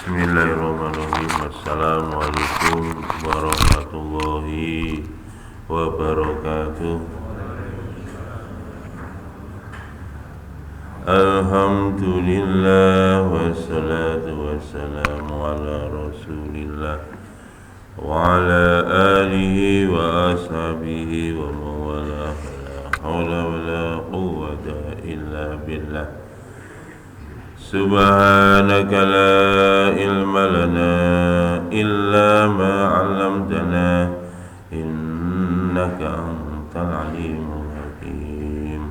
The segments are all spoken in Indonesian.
Bismillahirrahmanirrahim. Assalamualaikum warahmatullahi wabarakatuh. Alhamdulillah wassalatu wassalamu ala rasulillah wa ala alihi wa ashabihi wa mawalah. La hawla wa la quwwata illa billah. Subhanaka la ilma lana illa ma 'allamtana innaka antal alimul hakim.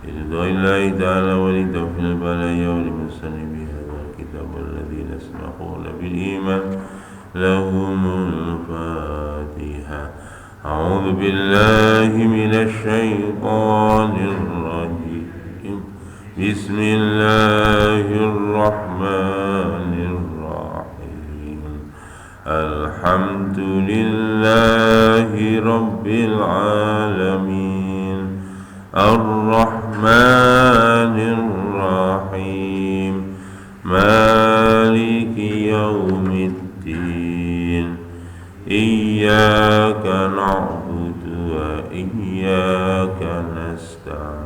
Billahi ta'ala wa li tawfil balaya wa li muslimin wal kitab alladhina asma'una bil iman lahumul Fatiha. A'udzu billahi minasy syaithanir rajim. Bismillahirrahmanirrahim. Alhamdulillahi rabbil alamin. Ar-Rahmanir Rahim. Maliki yaumiddin. Iyyaka na'budu wa iyyaka nasta'in.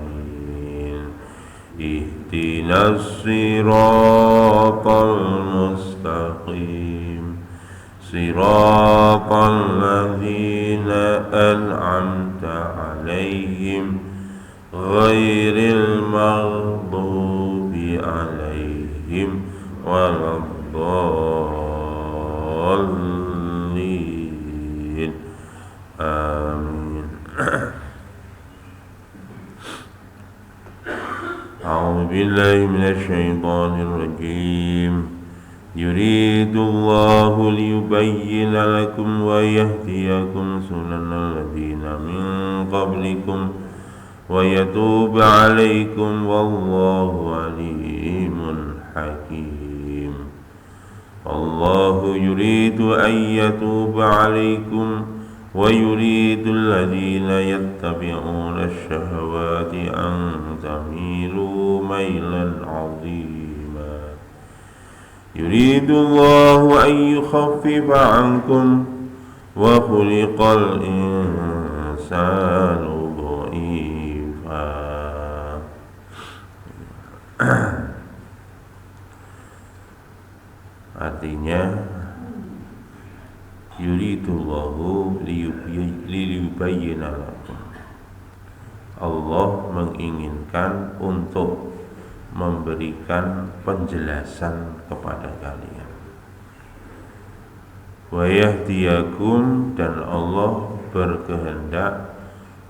Ihdinas siratal mustaqim. Siratal ladzina an'amta 'alaihim ghairil maghdubi 'alaihim waladdallin. Amin. A'udzu billahi minasy syaithanir rajim. Yuridullahu liyubayyina lakum wa yahdiyakum sunanal ladzina min qablikum wa yatuba 'alaikum wallahu 'alimun hakim. Allahu yuridu an yatuba 'alaikum wa yuridu alladhina yattabi'una ash-shahawati an tamilu mailan 'azima. Yuridu Allahu an yukhaffifa 'ankum wa khuliqal insanu dha'ifa. Artinya yuridullahu liyubayyina lakum. Allah menginginkan untuk memberikan penjelasan kepada kalian. Wa yahdiyakum, dan Allah berkehendak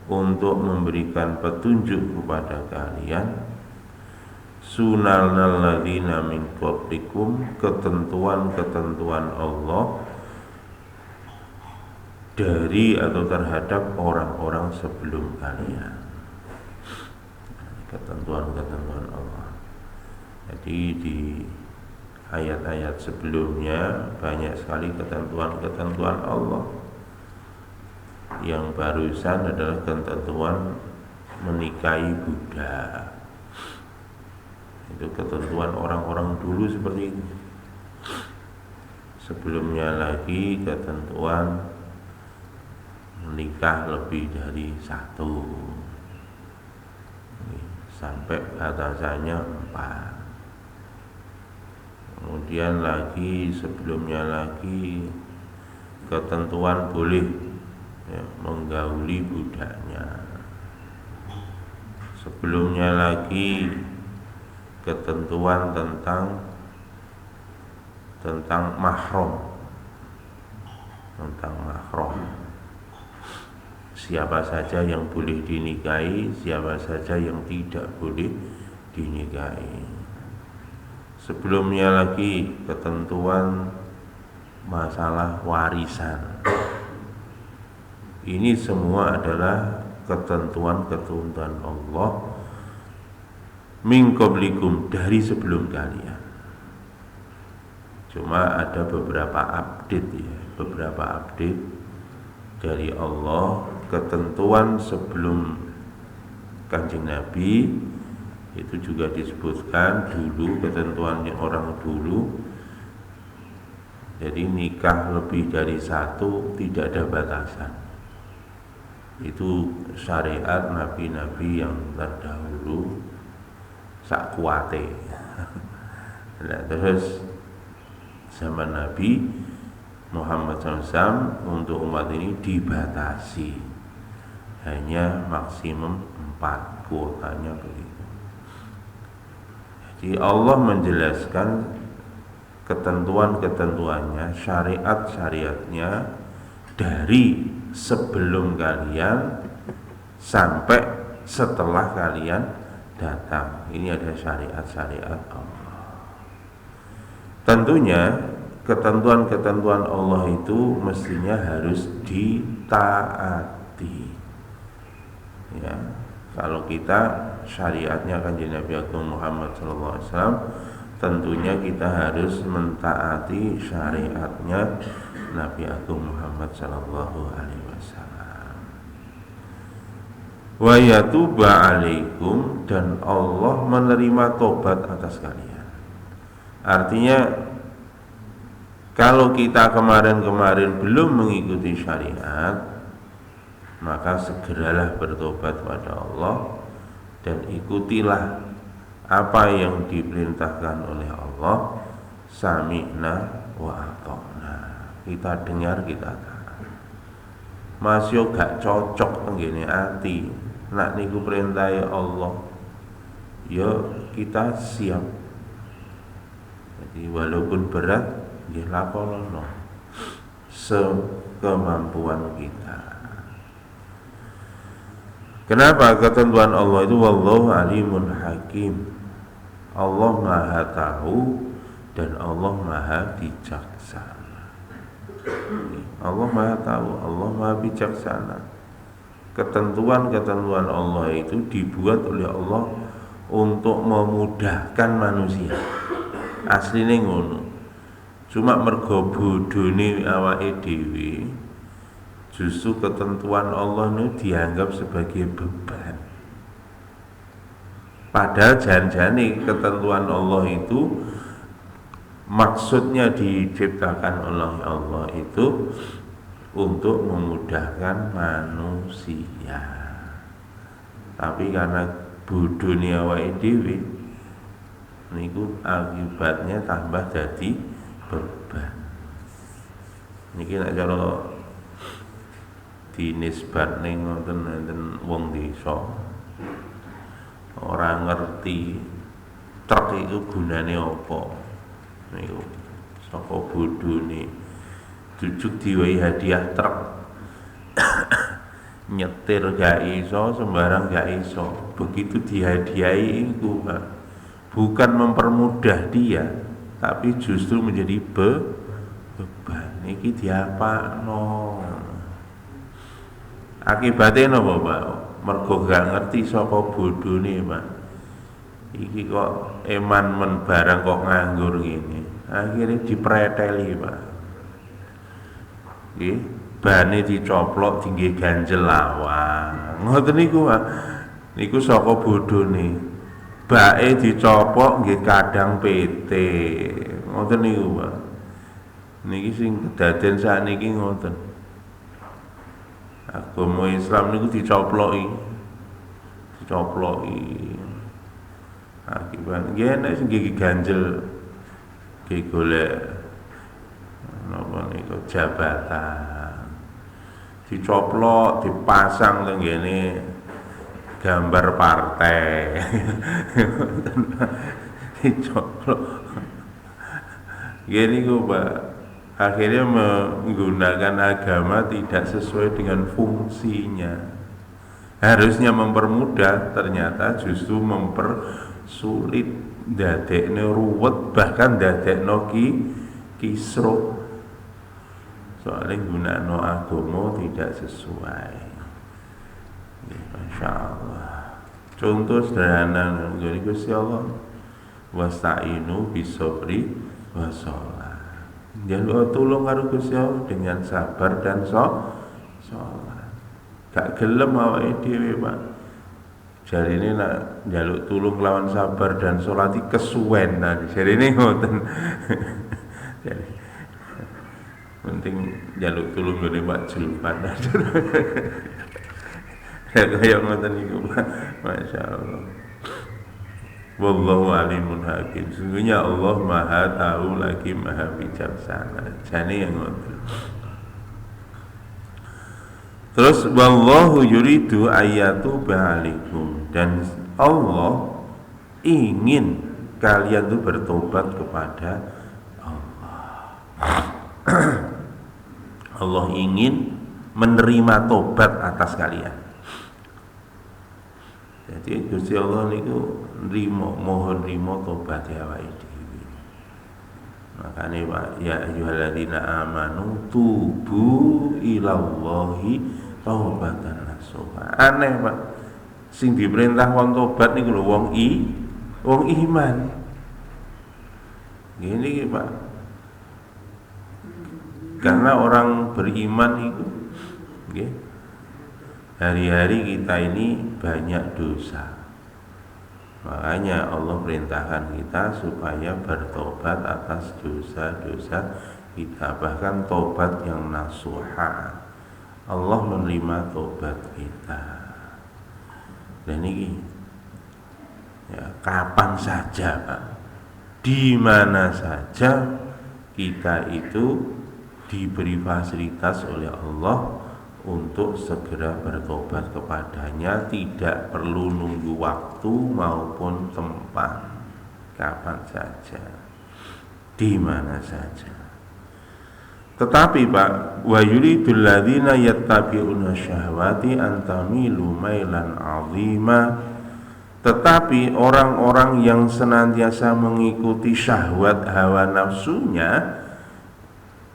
untuk memberikan petunjuk kepada kalian. Sunanal ladzina min qablikum, ketentuan-ketentuan Allah dari atau terhadap orang-orang sebelum kalian. Ketentuan-ketentuan Allah. Jadi di ayat-ayat sebelumnya banyak sekali ketentuan-ketentuan Allah. Yang barusan adalah ketentuan menikahi Buddha. Itu ketentuan orang-orang dulu seperti itu. Sebelumnya lagi ketentuan menikah lebih dari satu, sampai batasannya 4. Kemudian lagi sebelumnya lagi ketentuan boleh menggauli budaknya. Sebelumnya lagi ketentuan tentang mahram, siapa saja yang boleh dinikahi, siapa saja yang tidak boleh dinikahi. Sebelumnya lagi ketentuan masalah warisan. Ini semua adalah ketentuan-ketentuan Allah min qablikum, dari sebelum kalian. Cuma ada beberapa update dari Allah. Ketentuan sebelum Kanjeng Nabi itu juga disebutkan dulu, ketentuannya orang dulu Jadi nikah lebih dari satu tidak ada batasan. Itu syariat nabi-nabi yang terdahulu sak kuate. Nah, terus zaman Nabi Muhammad SAW untuk umat ini dibatasi, hanya maksimum 4 kuotanya begitu. Jadi Allah menjelaskan ketentuan-ketentuannya, syariat-syariatnya dari sebelum kalian sampai setelah kalian datang. Ini ada syariat-syariat Allah. Tentunya ketentuan-ketentuan Allah itu mestinya harus ditaati. Ya, kalau kita syariatnya Kanjeng Nabi Agung Muhammad SAW, tentunya kita harus mentaati syariatnya Nabi Agung Muhammad SAW. Wa yatuba alaikum, dan Allah menerima tobat atas kalian. Artinya kalau kita kemarin-kemarin belum mengikuti syariat, maka segeralah bertobat pada Allah dan ikutilah apa yang diperintahkan oleh Allah. Sami'na wa ata'na, kita dengar, kita taat. Masih gak cocok tenggene ati, nak niku perintah Allah, ya kita siap. Jadi walaupun berat, nggih lakonono sekemampuan kita. Kenapa? Ketentuan Allah itu wallahu alimun hakim. Allah Maha tahu dan Allah Maha bijaksana. Allah Maha tahu, Allah Maha bijaksana. Ketentuan-ketentuan Allah itu dibuat oleh Allah untuk memudahkan manusia. Asline ngono. Cuma mergo bodhone awake dhewe, justru ketentuan Allah ini dianggap sebagai beban. Padahal jan-jane ketentuan Allah itu maksudnya diciptakan oleh Allah itu untuk memudahkan manusia. Tapi karena bodhone awake dhewe, niku akibatnya tambah jadi beban. Niki nek cara dinisbatne ngoten wong desa ora ngerti truk itu gunane apa. Niku saka bodhone jujuk diwehi hadiah truk. Nyetir gak iso, sembarang gak iso. Begitu dihadiahi itu bukan mempermudah dia, tapi justru menjadi beban. Iki diapakno? Akibatnya napa, Pak? Mergo gak ngerti saka bodhone, Pak. Iki kok eman men barang kok nganggur ngene. Akhirnya dipreteli, Pak. Nggih, bane dicoplok tinggi ganjel lawang. Ngoten niku, Pak. Niku saka bodhone. Bae dicopok nggih kadang PT. Ngoten niku, Pak. Niki sing kedaden sakniki ngoten. Agama Islam niku dicoploki. Akibat nggih nek sing gigi ganjel nggih golek napa niku jabatan. Dicoplok, dipasang teng ngene gambar partai. Dicoplok. Gini gue, Pak, akhirnya menggunakan agama tidak sesuai dengan fungsinya. Harusnya mempermudah, ternyata justru mempersulit, dadekno ruwet, bahkan dadekno kisruh. Soalnya gunakno agama tidak sesuai. Masya Allah. Contoh sederhana dari Gusti Allah, wasta'inu bisobri wassalah. Jaluk tulung karo Gusti Allah dengan sabar dan sholat. Gak gelem awake dhewe, Pak. Jarine nak jaluk tulung lawan sabar dan sholat iki kesuwen. Jarine ngoten. penting njaluk tulung ngene Pak Julpan. Ya kaya ngoten niku Pak. Masyaallah. Wallahu alimun hakim. Sesungguhnya Allah Maha tahu lagi Maha bijaksana. Jane yang ngoten. Terus wallahu yuridu ayatu ba'alikum, dan Allah ingin kalian itu bertobat kepada Allah. Allah ingin menerima tobat atas kalian. Jadi Gusti Allah niku mohon rimo tobat ya awake dhewe. Makane Pak, ya ayyuhalladzina amanu tubu ilallahi taubatan nasuha. Aneh Pak, sing diperintah wong tobat niku lho wong iman. Gini Pak, karena orang beriman itu hari-hari kita ini banyak dosa. Makanya Allah perintahkan kita supaya bertobat atas dosa-dosa kita, bahkan tobat yang nasuha. Allah menerima tobat kita. Dan ini ya, kapan saja Pak, di mana saja kita itu diberi fasilitas oleh Allah untuk segera bertobat kepadanya, tidak perlu nunggu waktu maupun tempat, kapan saja, di mana saja. Tetapi Pak, wa yuridul ladzina yattabi'una syahwati an tamilu mailan 'azima. Tetapi orang-orang yang senantiasa mengikuti syahwat hawa nafsunya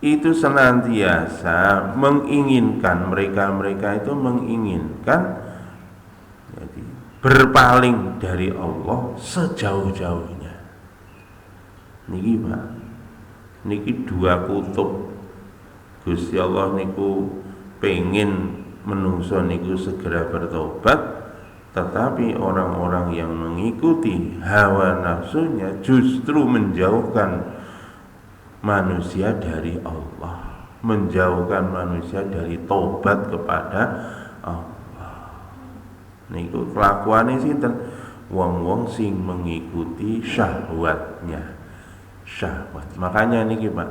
itu senantiasa menginginkan, mereka itu menginginkan jadi berpaling dari Allah sejauh-jauhnya. Niki Pak, niki dua kutub. Gusti Allah niku pengen menungso niku segera bertobat, tetapi orang-orang yang mengikuti hawa nafsunya justru menjauhkan manusia dari Allah, menjauhkan manusia dari tobat kepada Allah. Niku kelakuane sinten? Wong-wong sing mengikuti syahwatnya. Syahwat. Makanya niki Pak,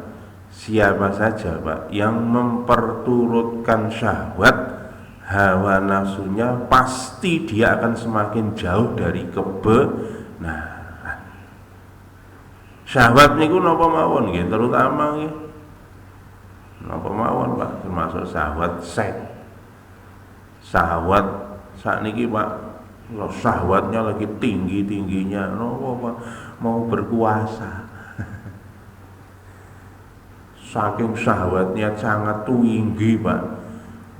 siapa saja Pak yang memperturutkan syahwat hawa nafsunya, pasti dia akan semakin jauh dari kebenaran. Syahwat niku napa mawon nggih, terutama nggih napa mawon Pak, termasuk syahwat seks. Syahwat sakniki Pak, syahwatnya lagi tinggi-tingginya napa Pak, mau berkuasa. Saking syahwatnya sangat tinggi Pak.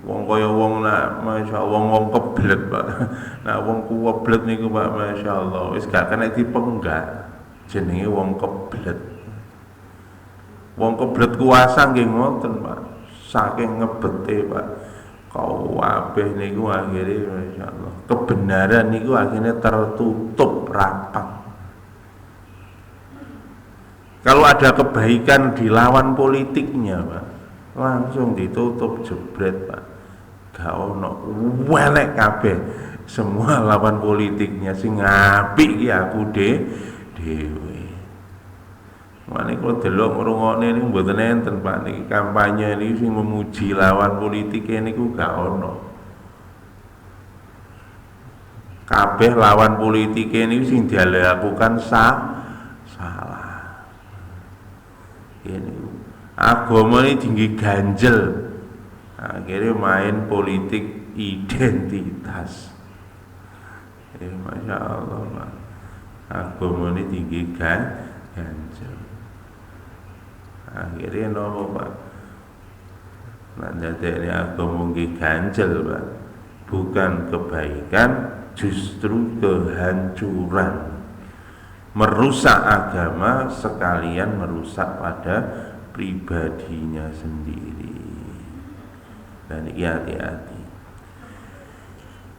Wong kaya wong nak masyaallah wong keblet Pak. Nah wong keblet niku Pak masyaallah wis gak kena dipenggak. Jenenge wong keblet. Wong keblet kuasa nggih ngoten Pak. Saking ngebete Pak. Kabeh niku akhire masyaallah kebenaran niku akhirnya tertutup rapat. Kalau ada kebaikan dilawan politiknya Pak, langsung ditutup jebret Pak. Gak ono, welek kabeh semua lawan politiknya, sing apik ki aku dhewe. Mane kula delok ngrungokne niku mboten enten Pak, niki kampanye niki sing memuji lawan politike niku gak ono. Kabeh lawan politike niku sing dilakukan salah. Ini agama ini tinggi ganjel, akhirnya main politik identitas. Masya Allah Pak, agama ini tinggi ganjel. Akhirnya nopo Pak, nanti ini agama tinggi ganjel Pak, bukan kebaikan, justru kehancuran. Merusak agama sekalian merusak pada pribadinya sendiri. Dan hati-hati.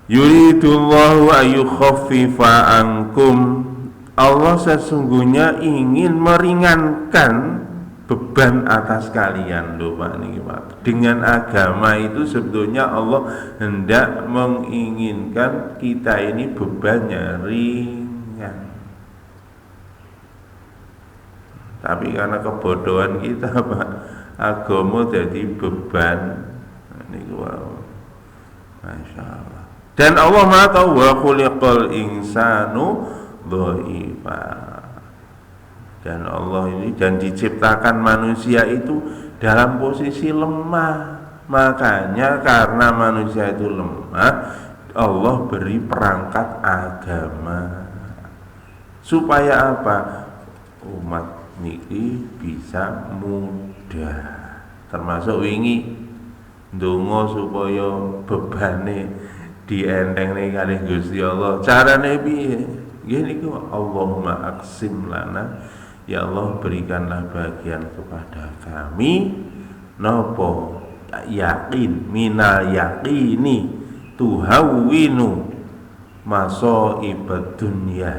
Yuridullahu ayyukhaffifa ankum. Allah sesungguhnya ingin meringankan beban atas kalian loh Pak niki Pak. Dengan agama itu sebetulnya Allah hendak menginginkan kita ini bebannya ringan. Tapi karena kebodohan kita Pak, agama jadi beban. Niku wow. Masya Allah. Dan Allah Maha tahu wa khuliqal insanu dhaifa. Dan Allah ini dan diciptakan manusia itu dalam posisi lemah. Makanya karena manusia itu lemah, Allah beri perangkat agama. Supaya apa? Umat niki bisa mudah. Termasuk wingi ndonga supaya bebane dientengne kalih Gusti Allah. Carane piye? Nggih niku Allahumma aqsim lana, ya Allah berikanlah bagian kepada kami nopo yakin minal yakini tuhawwinu masaibad dunya.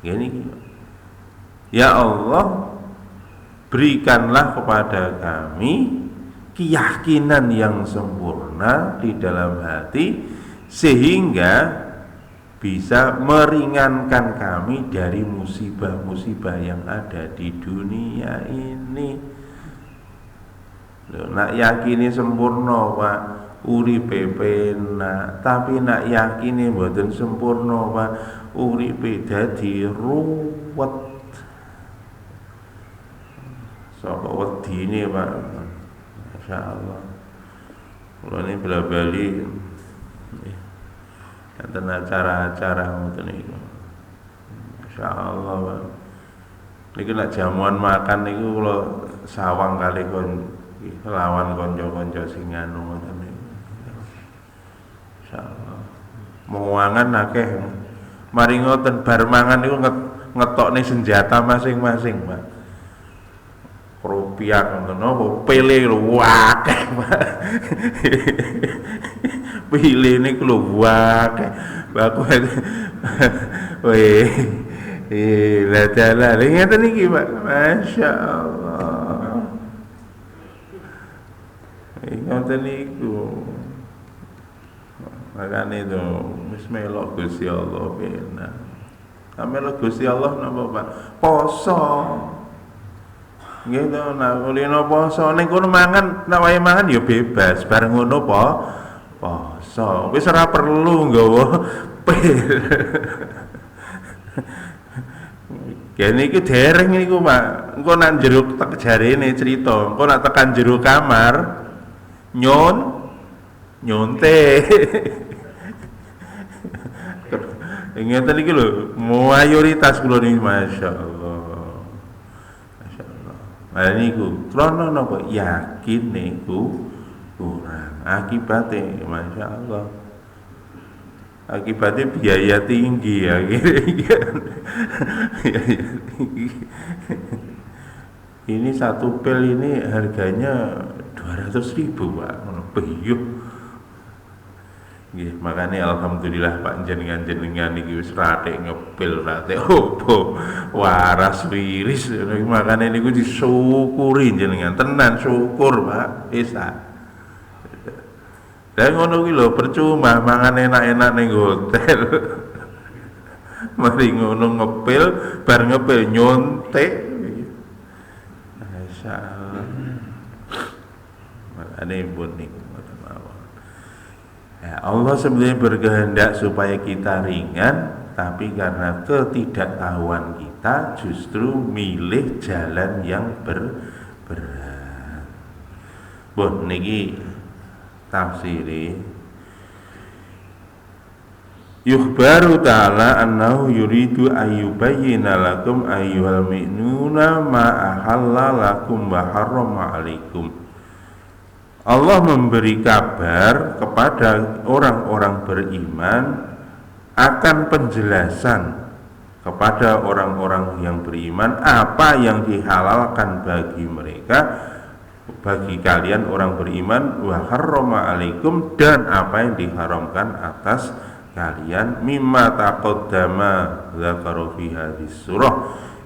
Gini, ya Allah berikanlah kepada kami keyakinan yang sempurna di dalam hati sehingga bisa meringankan kami dari musibah-musibah yang ada di dunia ini. Nak yakini sempurna Pak, uripe penak, tapi nak yakini mboten sempurna Pak, uripe dadi ruwet. Sapa wedine Pak. Masyaallah. Kula ini bali enten acara-acara ngoten niku. Masyaallah Pak. Niku nek jamuan makan niku kula sawang kali lawan kanca-kanca sing anu ngoten niku. Masyaallah. Muangan akeh. Mari ngoten bar mangan niku ngetokne senjata masing-masing, Pak. Rupiah ngoten napa pele lho akeh, Pak. Pile niku lho akeh. Baku weh. La taala ngeten iki, Pak. Masyaallah. Ngoten niku. Makane itu bismillah Gusti Allah benar. Amel Gusti Allah napa, Pak? Poso. Nggih to, nek ulino poso ning kono mangan, nek wae mangan ya bebas, bareng ngono po poso. Wis ora perlu nggawa pil. Kene iki dereng niku, Pak. Engko nang jero tek jarene crita, engko nek tekan jero kamar nyonte. Ngeten iki lho, mayoritas kula niki masyaallah. Masyaallah. Lah niku trono napa yakin niku kurang. Akibate masyaallah. Akibatnya biaya tinggi ya. Ini satu pil ini harganya 200.000 Pak. Peyuh. Nggih, makane alhamdulillah Pak jenengan iki wis rate ngepil rate opo waras wiris. Makane niku disyukuri jenengan tenan syukur Pak. Isa. Lah ngono kuwi lho percuma mangan enak-enak ning hotel. Mari ngono ngepil, bar ngepil nyontek. Masyaallah. Makane pun niku ngoten mawon. Ya, Allah sebenarnya berkehendak supaya kita ringan, tapi karena ketidaktahuan kita justru milih jalan yang berat. Bon niki tafsiri yukhbaru ta'ala annahu yuridu ayyubayyina lakum ayyuhal mu'minuna ma ahalla lakum wa harrama alaikum. Allah memberi kabar kepada orang-orang beriman akan penjelasan kepada orang-orang yang beriman apa yang dihalalkan bagi mereka, bagi kalian orang beriman, wa harrama alaikum, dan apa yang diharamkan atas kalian, mimma taqaddama dzakara fi hadhihi surah,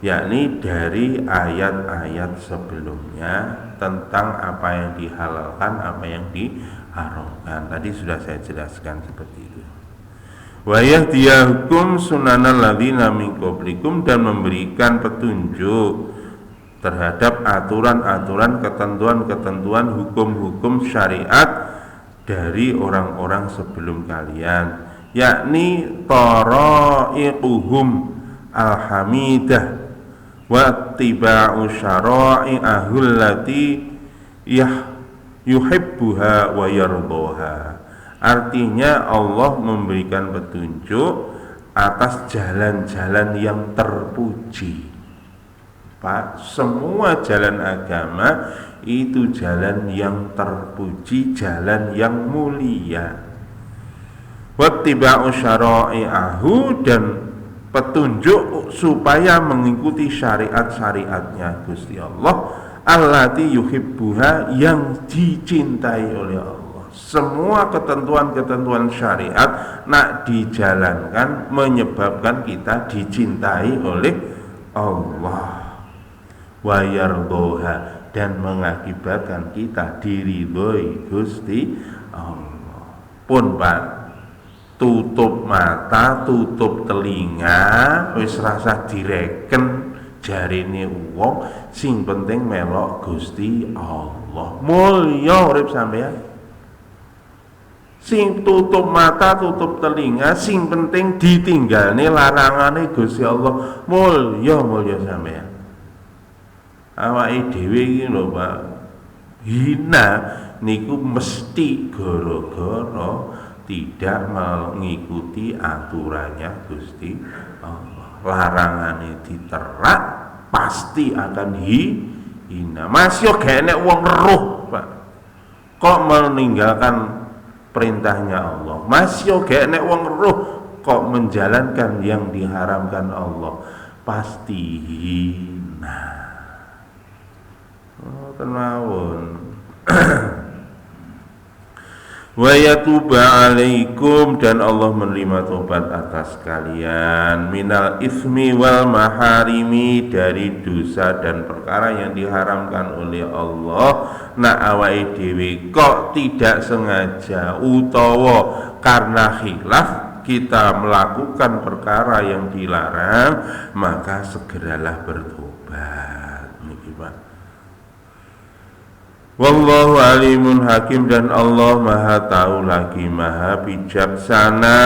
yakni dari ayat-ayat sebelumnya tentang apa yang dihalalkan, apa yang diharamkan. Tadi sudah saya jelaskan seperti itu. Wa yahdiyakum sunanal ladzina min qablikum, dan memberikan petunjuk terhadap aturan-aturan, ketentuan-ketentuan, hukum-hukum syariat dari orang-orang sebelum kalian, yakni tara'iquhum al-hamidah wa tiba'u syara'i'ahul lati yuhibbuha wa yardoha. Artinya Allah memberikan petunjuk atas jalan-jalan yang terpuji. Pak, semua jalan agama itu jalan yang terpuji, jalan yang mulia. Wattiba'u syara'i'ahu, dan petunjuk supaya mengikuti syariat-syariatnya Gusti Allah, allati yuhibbuha, yang dicintai oleh Allah. Semua ketentuan-ketentuan syariat nak dijalankan menyebabkan kita dicintai oleh Allah, wa yardoha, dan mengakibatkan kita diridhoi Gusti Allah. Pun Pak, tutup mata, tutup telinga, wis rasa direken jarine wong, sing penting melok Gusti Allah. Mulya urip sampeyan. Sing tutup mata, tutup telinga, sing penting ditinggalne larangane Gusti Allah. Mulya sampeyan. Awake dhewe iki lho Pak, hina niku mesti gara-gara tidak mengikuti aturannya Gusti Allah. Larangane diterak pasti akan hina. Masih gak enek wong eruh Pak, kok meninggalkan perintahnya Allah. Masih gak enek wong eruh kok menjalankan yang diharamkan Allah. Pasti hina. Tenawun. Wa yatuba alaikum, dan Allah menerima tobat atas kalian, minal ismi wal maharimi, dari dosa dan perkara yang diharamkan oleh Allah. Nak awake dhewe kok tidak sengaja utawa karena khilaf kita melakukan perkara yang dilarang, maka segeralah bertobat. Niki Pak. Wallahu alimun hakim, dan Allah maha tahu lagi maha bijaksana.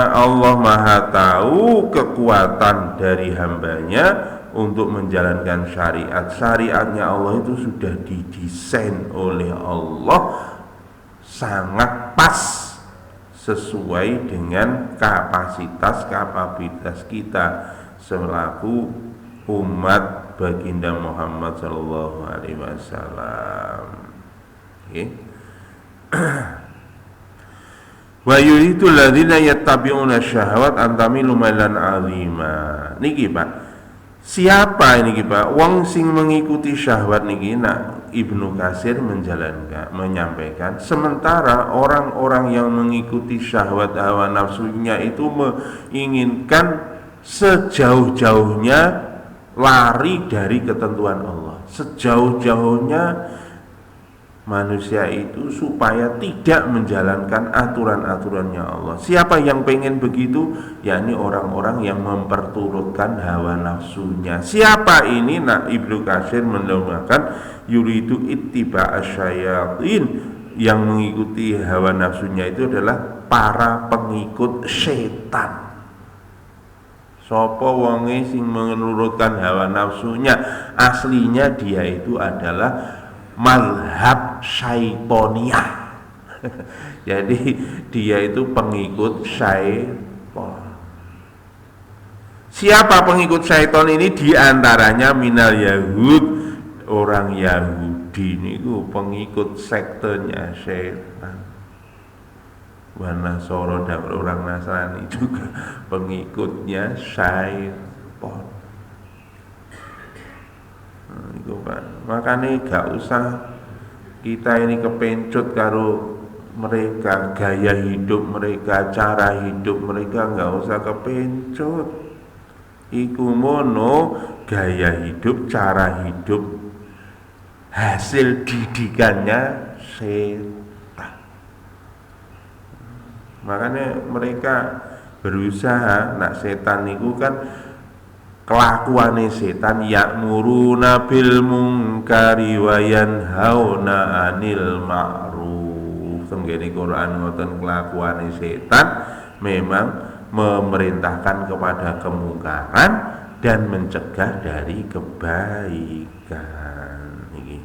Allah maha tahu kekuatan dari hambanya untuk menjalankan syariat. Syariatnya Allah itu sudah didesain oleh Allah sangat pas, sesuai dengan kapasitas kita selaku umat baginda Muhammad sallallahu alaihi wasallam. Wa yuridu alladziina yattabi'una syahawat an tamilu mailan 'azima. Niki Pak, siapa ini Pak wong sing mengikuti syahwat niki? Nak Ibnu Katsir menyampaikan, sementara orang-orang yang mengikuti syahwat hawa nafsunya itu menginginkan sejauh-jauhnya lari dari ketentuan Allah, sejauh-jauhnya manusia itu supaya tidak menjalankan aturan-aturannya Allah. Siapa yang pengen begitu? Yakni orang-orang yang memperturutkan hawa nafsunya. Siapa ini? Nah, Ibnu Katsir menamakan yuridu ittiba asyayatin, yang mengikuti hawa nafsunya itu adalah para pengikut setan. Sopo wonge sing menurutkan hawa nafsunya, aslinya dia itu adalah mazhab syaitoniyah. Jadi dia itu pengikut syaiton. Siapa pengikut syaiton ini? Di antaranya minal Yahud, orang Yahudi niku pengikut sektenya syaitan. Wa Nasara, dan orang Nasrani juga pengikutnya syaiton. Itu Pak, makanya gak usah kita ini kepencut karo mereka, gaya hidup mereka, cara hidup mereka, gak usah kepencut. iku mono gaya hidup, cara hidup, hasil didikannya setan. Makanya mereka berusaha, nak setan itu kan kelakuane setan ya'muruna bil munkari wa yanhauna 'anil ma'ruf. Tenggene Quran ngoten, kelakuane setan memang memerintahkan kepada kemungkaran dan mencegah dari kebaikan. Niki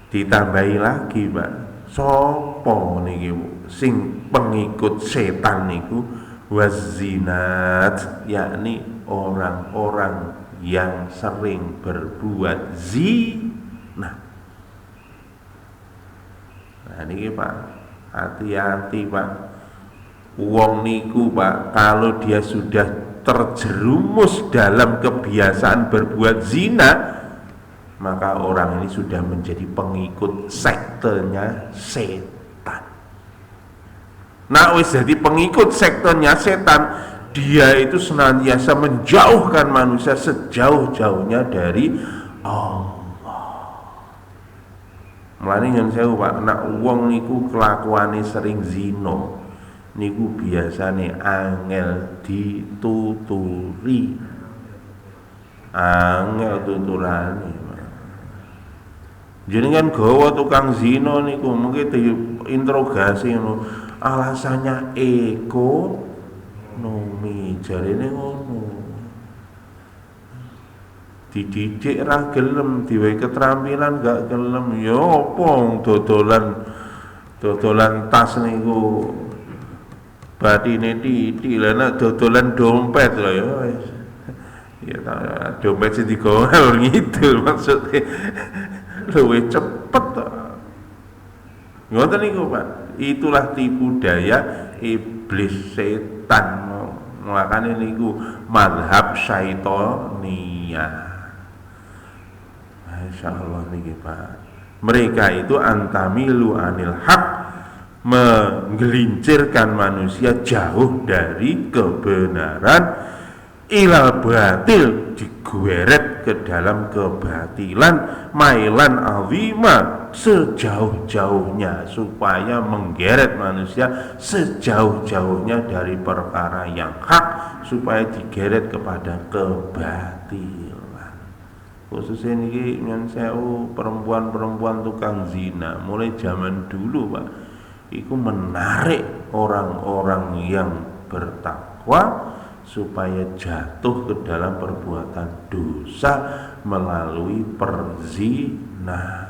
ditambahi lagi, Pak, sopo niki sing pengikut setan niku wazinat, yakni orang-orang yang sering berbuat zina. Nah niki Pak, hati-hati Pak. Wong niku Pak, kalau dia sudah terjerumus dalam kebiasaan berbuat zina, maka orang ini sudah menjadi pengikut sektenya setan. Nah wis jadi pengikut sektenya setan, dia itu senantiasa menjauhkan manusia sejauh-jauhnya dari Allah. Mulane nyun sewu Pak, nak wong niku kelakuane sering zina niku biasane angel dituturi, angel tuturane. Jenengan gawa tukang zina niku mungkin diinterogasi ngono, alasannya ekonomi, jarene ngono. Dididik ra gelem, diwehi keterampilan gak gelem, ya apa dodolan tas niku batine titik lah, nak dodolan dompet lah ya wis. Ya dompet sing digawa ngidul maksudnya luwih cepet to. Ngoten niku Pak. Itulah tipu daya iblis setan. Makanya niku mazhab syaitoniyah. Masyaallah niki Pak. Mereka itu antamilu anil haq, menggelincirkan manusia jauh dari kebenaran, ilal batil, digeret ke dalam kebatilan, mailan azima, sejauh-jauhnya, supaya menggeret manusia sejauh-jauhnya dari perkara yang hak, supaya digeret kepada kebatilan. Khususnya ini nyun sewu perempuan-perempuan tukang zina mulai zaman dulu Pak, itu menarik orang-orang yang bertakwa supaya jatuh ke dalam perbuatan dosa melalui perzinahan.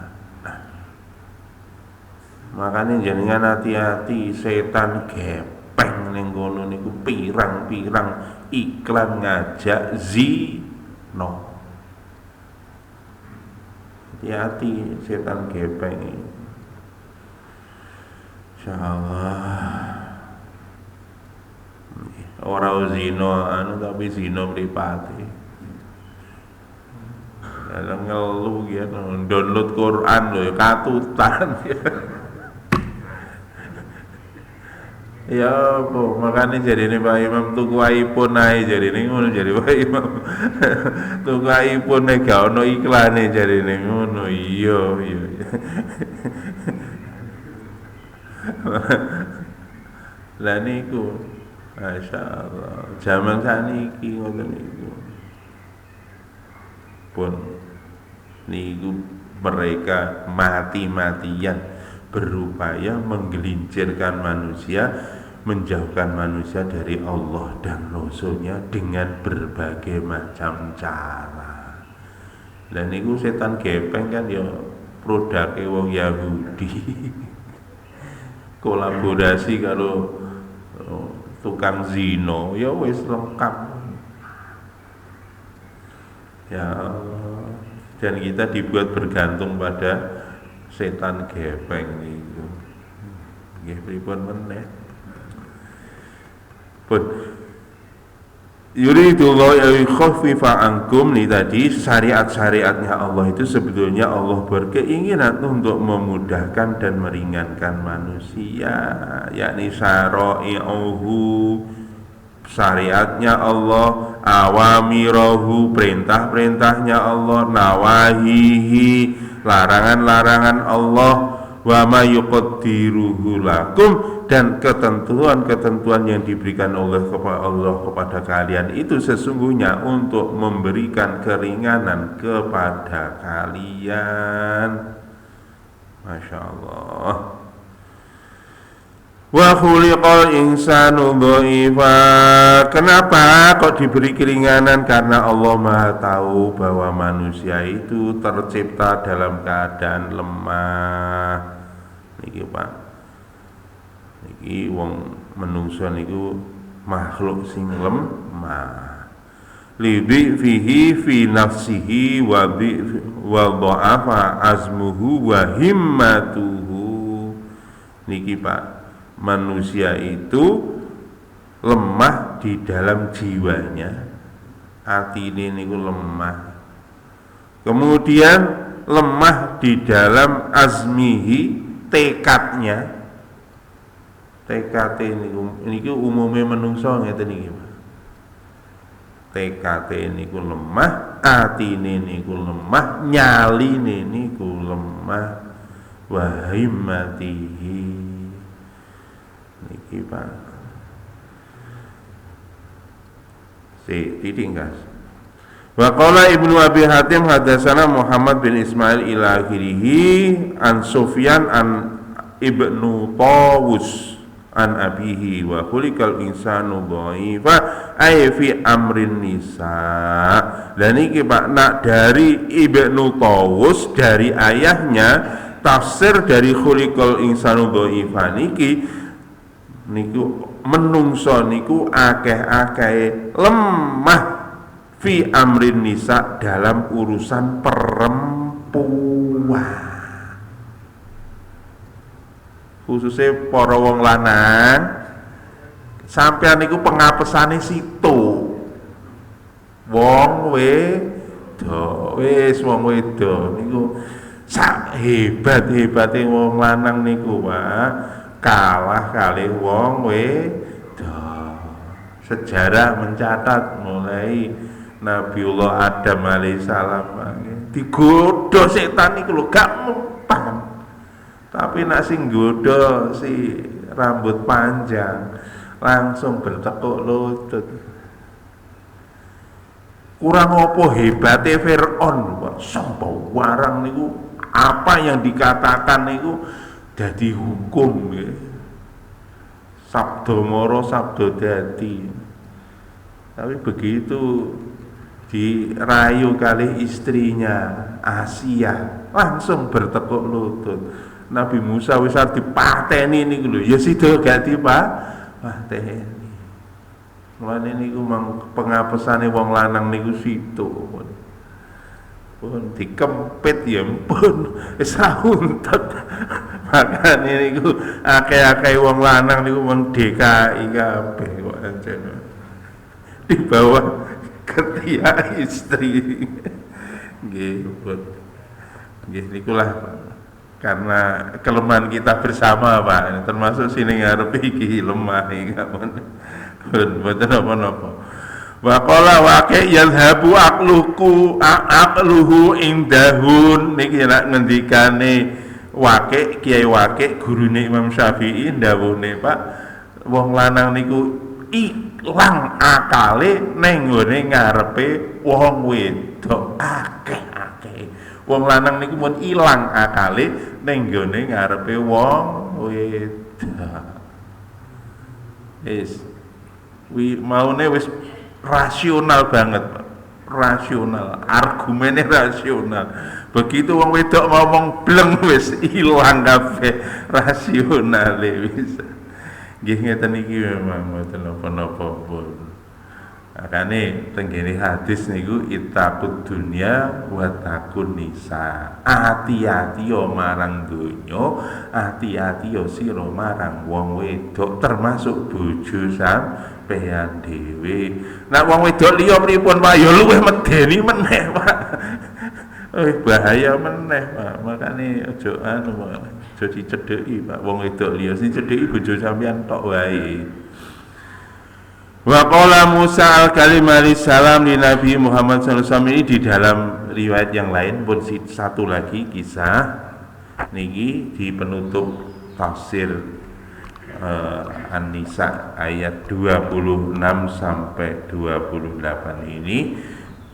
Makanya jenengan hati-hati, setan gepeng ning kono niku pirang-pirang iklan ngajak zina. Hati-hati setan gepeng ini. Insyaallah ora zina anu tapi zina mripate. Dalam ngelu ya download Quran lho katutan. Ya apa makanya jadi ini Pak Imam tuku iPhone ae jadi ini ngono, jadi Pak Imam tuku iPhone nek gak ono iklane jadi ini ngono. Iya lah niku masyaallah zaman saniki ngoten niku pun niku mereka mati-matian berupaya menggelincirkan manusia, menjauhkan manusia dari Allah dan Rasulnya dengan berbagai macam cara. Dan niku setan gepeng kan ya produke wong Yahudi. Kolaborasi kalau tukang zino ya wis lengkap ya, dan kita dibuat bergantung pada setan gepeng niku. Nggih pripun meneh pun yuridullah yukhaffifa ankum, nih tadi syariat-syariatnya Allah itu sebetulnya Allah berkeinginan untuk memudahkan dan meringankan manusia, yakni syara'i'uhu, syariatnya Allah, awamirahu, perintah-perintahnya Allah, nawahihi, larangan-larangan Allah, wa ma yuqaddiruhu lakum, dan ketentuan-ketentuan yang diberikan oleh Allah kepada kalian itu sesungguhnya untuk memberikan keringanan kepada kalian. Masya Allah. Wa khuliqal insanu dha'ifa. Kenapa kok diberi keringanan? Karena Allah Maha tahu bahwa manusia itu tercipta dalam keadaan lemah. Niki Pak, niki wong menungso niku makhluk sing lemah. Lidhi fihi fi nafsihi wa dha'afa azmuhu wa himmatuhu. Niki Pak, manusia itu lemah di dalam jiwanya, hati ini niku lemah. Kemudian lemah di dalam azmihi, tekadnya. Tekad niku umumnya menungso ngeten niki. TKT niku lemah, atine niku lemah, nyaline niku lemah, wa himmatihi niki Pak. Ditingkas. Wa qala Ibnu Abi Hatim hadatsana Muhammad bin Ismail ila akhirih an Sufyan an Ibnu Tawus an abihi wa khuliqal insanu dhaifa ay fi amrin nisa. Dan iki Pak, nak dari Ibnu Tawus, dari ayahnya, tafsir dari khuliqal insanu dhaifa niki niku menungso niku akeh-akeh lemah fi amrin nisa, dalam urusan perempuan, khususnya para wong lanang. Sampeyan niku pengapesane situ wong wedo, wis wong wedo niku sak hebat-hebate wong lanang niku Pak, kalah kali wong wedo. Sejarah mencatat mulai Nabiullah Adam alaihissalam digodho setan niku lho gak mempan. Tapi nak sing nggodho si rambut panjang langsung bertekuk lutut. Kurang apa hebate Fir'aun, sampai warang niku apa yang dikatakan niku dadi hukum nggih. Sabda mara sabda dadi. Tapi begitu dirayu kali istrinya Asia langsung bertekuk lutut. Nabi Musa wis dipateni niku lho, ya sida gak dipateni. Mulane niku mang pengapesane wong lanang niku situ. Pun dikempit ya pun wis untet. Makane niku akeh-akeh wong lanang niku mung DKI kabeh kok ancen. Di bawah ketiak istri. Nggih, nggih nikulah karena kelemahan kita bersama Pak, termasuk sini ngarep iki lemah iki mboten napa-napa. Wa qala waqi yadhhabu aqluhu indahun, niki nak ngendikane Waqi, Kiai Waqi gurune Imam Syafi'i ndawuhne Pak, wong lanang niku ilang akale ning nggone ngarepe wong wedok akeh-akeh. Wong lanang niku mun ilang akale ning nggone ngarepe wong wedok. Wis maune wis rasional banget, rasional, argumennya rasional. Begitu wong wedok ngomong bleng wis ilang kabeh rasionale wis. Nggih ngeten iki memang mboten napa-napa pun. Makane tenggene hadis niku ittaqud dunya wa taqun nisa. Hati-hati yo marang donya, hati-hati yo sira marang wong wedok, termasuk bojo sampeyan dhewe. Nek wong wedok liya pripun Pak, yo luwih medeni meneh Pak. Bahaya meneh Pak. Makane aja anu Pak, aja dicedheki Pak wong wedok liya, sing cedheki bojo sampeyan tok wae. Wa qala Musa al-kalimah salam di Nabi Muhammad SAW. Ini di dalam riwayat yang lain pun satu lagi kisah niki di penutup tafsir An-Nisa ayat 26 sampai 28 ini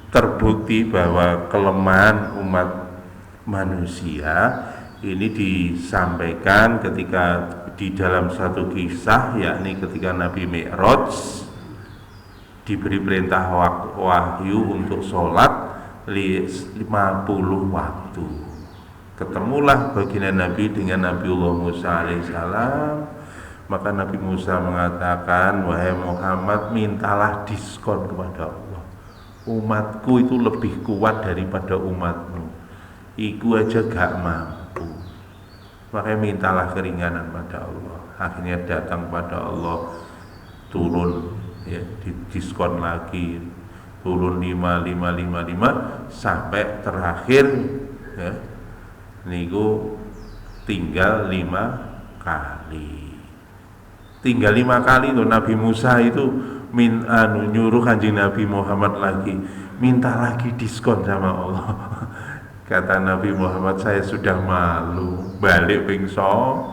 terbukti bahwa kelemahan umat manusia ini disampaikan ketika di dalam satu kisah, yakni ketika Nabi Mi'raj diberi perintah wahyu untuk sholat 50 waktu. Ketemulah baginda Nabi dengan Nabiullah Musa alaihissalam. Maka Nabi Musa mengatakan, wahai Muhammad, mintalah diskon kepada Allah. Umatku itu lebih kuat daripada umatmu. Iku aja gak mampu. Makanya mintalah keringanan pada Allah. Akhirnya datang pada Allah, turun ya, diskon lagi, turun 5 sampai terakhir ya, niku tinggal 5 kali. Tinggal 5 kali tuh Nabi Musa itu nyuruh Kanjeng Nabi Muhammad lagi, minta lagi diskon sama Allah. Kata Nabi Muhammad, saya sudah malu balik pingso.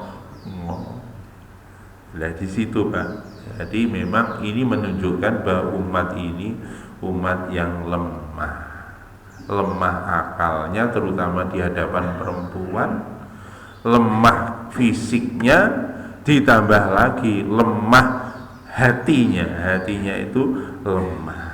Nah di situ Pak. Jadi memang ini menunjukkan bahwa umat ini umat yang lemah akalnya, terutama di hadapan perempuan, lemah fisiknya, ditambah lagi lemah hatinya itu lemah.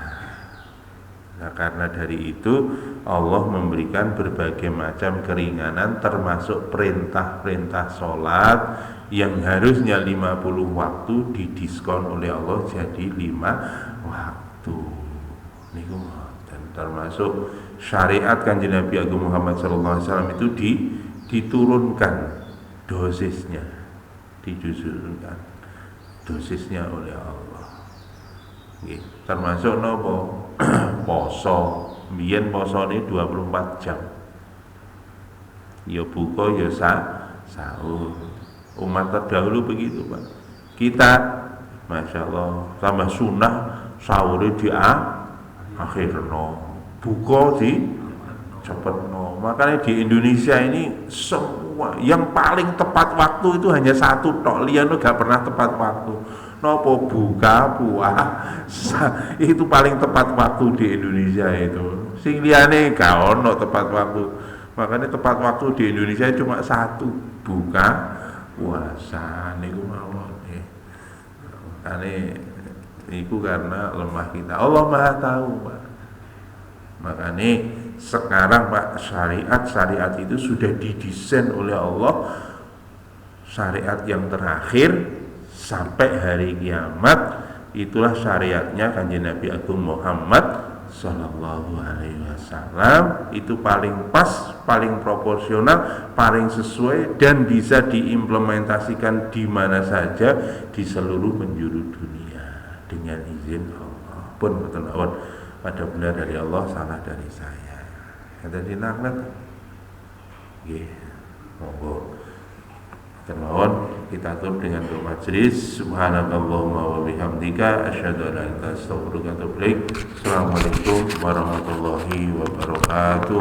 Nah karena dari itu Allah memberikan berbagai macam keringanan, termasuk perintah-perintah sholat yang harusnya 50 waktu didiskon oleh Allah jadi 5 waktu. Niku dan termasuk syariat Kanjeng Nabi Agung Muhammad SAW itu diturunkan dosisnya, diturunkan dosisnya oleh Allah. Nggih, termasuk nopo poso. Biyen posone 24 jam. Ya buka ya sahur. Umat terdahulu begitu Pak. Kita Masya Allah tambah sunnah sahur di akhirno, buka di cepetno. Makanya di Indonesia ini semua yang paling tepat waktu itu hanya satu tok, liyane gak pernah tepat waktu. Nopo buka puasa itu paling tepat waktu di Indonesia itu. Sing liyane gak ono tepat waktu. Makanya tepat waktu di Indonesia cuma satu, buka puasa niku mawon nggih. Makane niku karena lemah kita. Allah Maha tahu, Pak. Makanya sekarang Pak, syariat itu sudah didesain oleh Allah, syariat yang terakhir sampai hari kiamat. Itulah syariatnya Kanjeng Nabi Agung Muhammad Sallallahu Alaihi Wasallam. Itu paling pas, paling proporsional, paling sesuai, dan bisa diimplementasikan di mana saja di seluruh penjuru dunia dengan izin Allah. Pun boten awon, pada benar dari Allah, salah dari saya. Ada dinaklet. Nggih, monggo. Termawon kita tutup dengan doa majelis. Subhanakallahumma wa bihamdika asyhadu an la ilaha illa anta astaghfiruka wa atubu ilaik. Assalamualaikum warahmatullahi wabarakatuh.